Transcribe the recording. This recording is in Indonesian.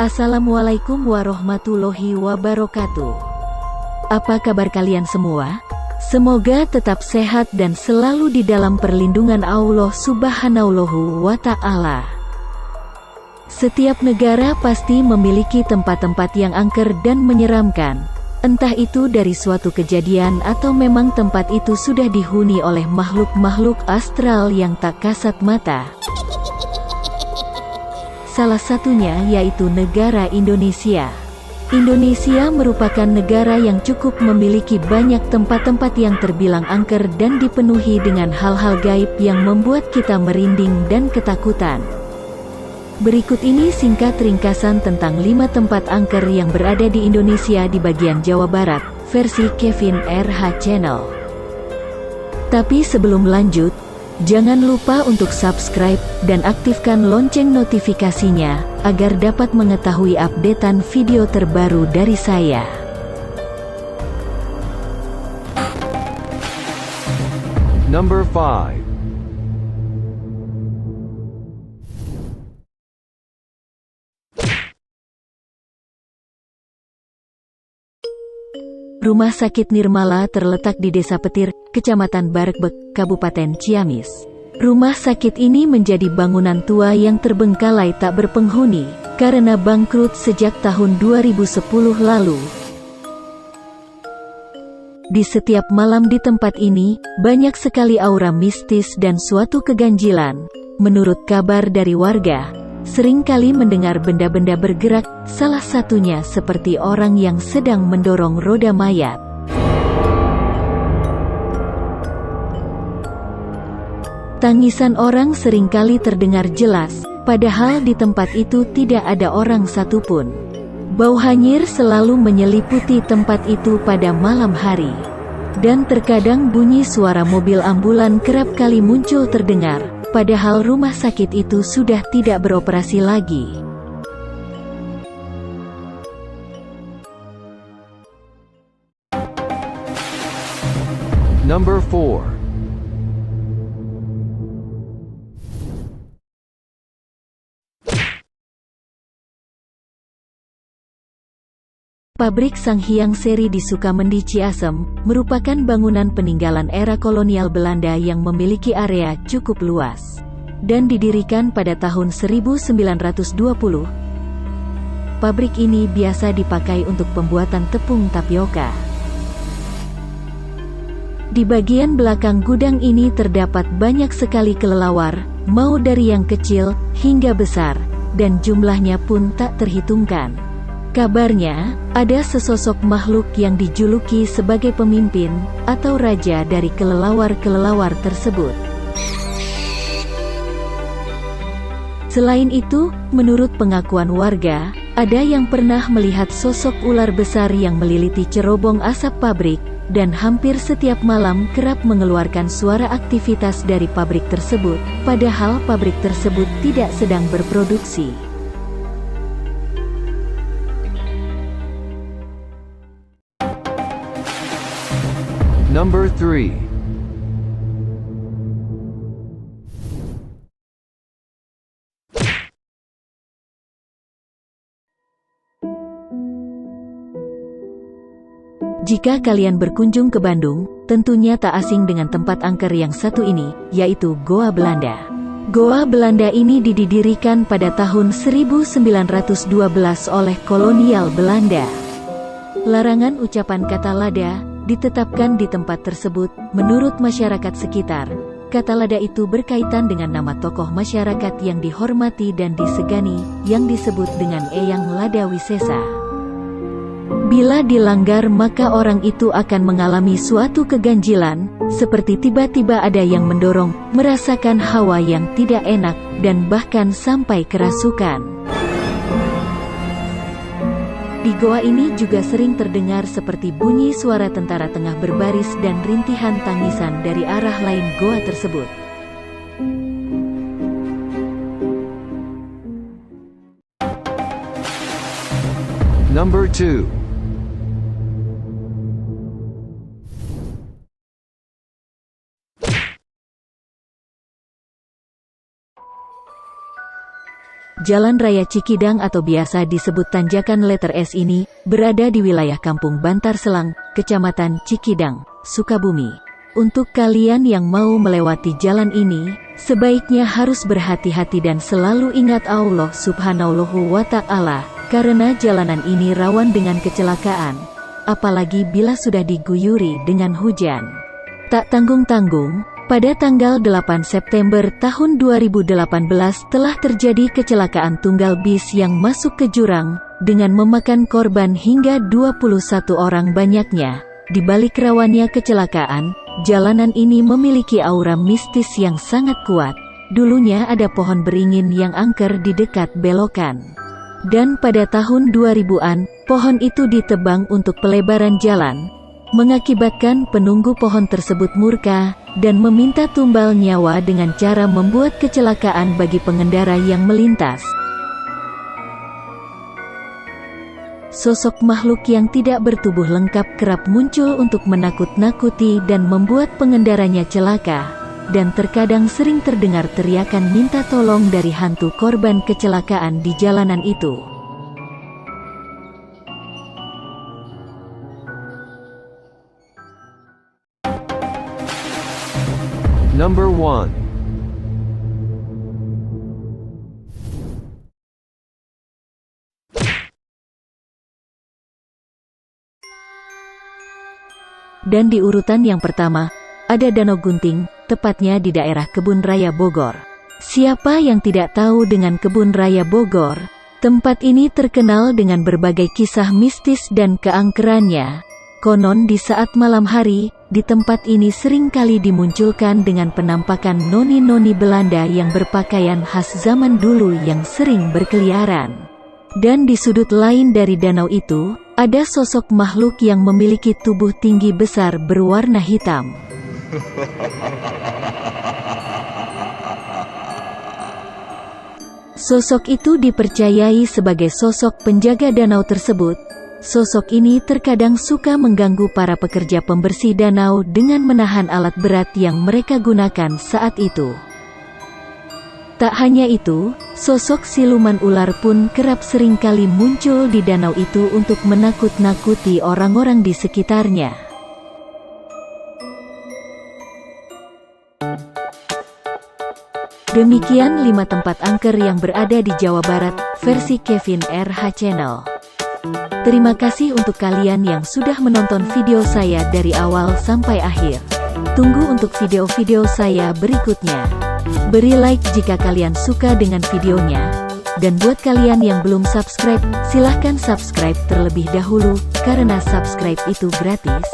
Assalamualaikum warahmatullahi wabarakatuh. Apa kabar kalian semua? Semoga tetap sehat dan selalu di dalam perlindungan Allah Subhanahu wa Ta'ala. Setiap negara pasti memiliki tempat-tempat yang angker dan menyeramkan. Entah itu dari suatu kejadian atau memang tempat itu sudah dihuni oleh makhluk-makhluk astral yang tak kasat mata. Salah satunya yaitu negara Indonesia. Indonesia merupakan negara yang cukup memiliki banyak tempat-tempat yang terbilang angker dan dipenuhi dengan hal-hal gaib yang membuat kita merinding dan ketakutan. Berikut ini singkat ringkasan tentang 5 tempat angker yang berada di Indonesia di bagian Jawa Barat, versi Kevin RH Channel. Tapi sebelum lanjut, jangan lupa untuk subscribe dan aktifkan lonceng notifikasinya, agar dapat mengetahui updatean video terbaru dari saya. Number 5. Rumah Sakit Nirmala terletak di Desa Petir, Kecamatan Barekbek, Kabupaten Ciamis. Rumah sakit ini menjadi bangunan tua yang terbengkalai tak berpenghuni, karena bangkrut sejak tahun 2010 lalu. Di setiap malam di tempat ini, banyak sekali aura mistis dan suatu keganjilan. Menurut kabar dari warga, seringkali mendengar benda-benda bergerak, salah satunya seperti orang yang sedang mendorong roda mayat. Tangisan orang seringkali terdengar jelas, padahal di tempat itu tidak ada orang satupun. Bau hanyir selalu menyeliputi tempat itu pada malam hari. Dan terkadang bunyi suara mobil ambulan kerap kali muncul terdengar, padahal rumah sakit itu sudah tidak beroperasi lagi. Number 4. Pabrik Sanghyang Seri di Sukamendi Ciasem, merupakan bangunan peninggalan era kolonial Belanda yang memiliki area cukup luas. Dan didirikan pada tahun 1920. Pabrik ini biasa dipakai untuk pembuatan tepung tapioka. Di bagian belakang gudang ini terdapat banyak sekali kelelawar, mau dari yang kecil hingga besar, dan jumlahnya pun tak terhitungkan. Kabarnya, ada sesosok makhluk yang dijuluki sebagai pemimpin, atau raja dari kelelawar-kelelawar tersebut. Selain itu, menurut pengakuan warga, ada yang pernah melihat sosok ular besar yang meliliti cerobong asap pabrik, dan hampir setiap malam kerap mengeluarkan suara aktivitas dari pabrik tersebut, padahal pabrik tersebut tidak sedang berproduksi. Number 3. Jika kalian berkunjung ke Bandung, tentunya tak asing dengan tempat angker yang satu ini, yaitu Goa Belanda. Goa Belanda ini didirikan pada tahun 1912 oleh kolonial Belanda. Larangan ucapan kata lada ditetapkan di tempat tersebut. Menurut masyarakat sekitar, kata lada itu berkaitan dengan nama tokoh masyarakat yang dihormati dan disegani, yang disebut dengan Eyang Lada Wisesa. Bila dilanggar maka orang itu akan mengalami suatu keganjilan, seperti tiba-tiba ada yang mendorong, merasakan hawa yang tidak enak, dan bahkan sampai kerasukan. Di goa ini juga sering terdengar seperti bunyi suara tentara tengah berbaris dan rintihan tangisan dari arah lain goa tersebut. Number 2. Jalan Raya Cikidang atau biasa disebut tanjakan letter S ini, berada di wilayah Kampung Bantar Selang, Kecamatan Cikidang, Sukabumi. Untuk kalian yang mau melewati jalan ini, sebaiknya harus berhati-hati dan selalu ingat Allah Subhanahu wa Ta'ala, karena jalanan ini rawan dengan kecelakaan, apalagi bila sudah diguyuri dengan hujan. Tak tanggung-tanggung, pada tanggal 8 September tahun 2018 telah terjadi kecelakaan tunggal bis yang masuk ke jurang, dengan memakan korban hingga 21 orang banyaknya. Di balik rawannya kecelakaan, jalanan ini memiliki aura mistis yang sangat kuat. Dulunya ada pohon beringin yang angker di dekat belokan. Dan pada tahun 2000-an, pohon itu ditebang untuk pelebaran jalan, mengakibatkan penunggu pohon tersebut murka, dan meminta tumbal nyawa dengan cara membuat kecelakaan bagi pengendara yang melintas. Sosok makhluk yang tidak bertubuh lengkap kerap muncul untuk menakut-nakuti dan membuat pengendaranya celaka, dan terkadang sering terdengar teriakan minta tolong dari hantu korban kecelakaan di jalanan itu. Number 1. Dan di urutan yang pertama, ada Danau Gunting, tepatnya di daerah Kebun Raya Bogor. Siapa yang tidak tahu dengan Kebun Raya Bogor? Tempat ini terkenal dengan berbagai kisah mistis dan keangkerannya. Konon di saat malam hari, di tempat ini sering kali dimunculkan dengan penampakan noni-noni Belanda yang berpakaian khas zaman dulu yang sering berkeliaran. Dan di sudut lain dari danau itu, ada sosok makhluk yang memiliki tubuh tinggi besar berwarna hitam. Sosok itu dipercayai sebagai sosok penjaga danau tersebut. Sosok ini terkadang suka mengganggu para pekerja pembersih danau dengan menahan alat berat yang mereka gunakan saat itu. Tak hanya itu, sosok siluman ular pun kerap seringkali muncul di danau itu untuk menakut-nakuti orang-orang di sekitarnya. Demikian 5 tempat angker yang berada di Jawa Barat, versi Kevin RH Channel. Terima kasih untuk kalian yang sudah menonton video saya dari awal sampai akhir. Tunggu untuk video-video saya berikutnya. Beri like jika kalian suka dengan videonya. Dan buat kalian yang belum subscribe, silahkan subscribe terlebih dahulu, karena subscribe itu gratis.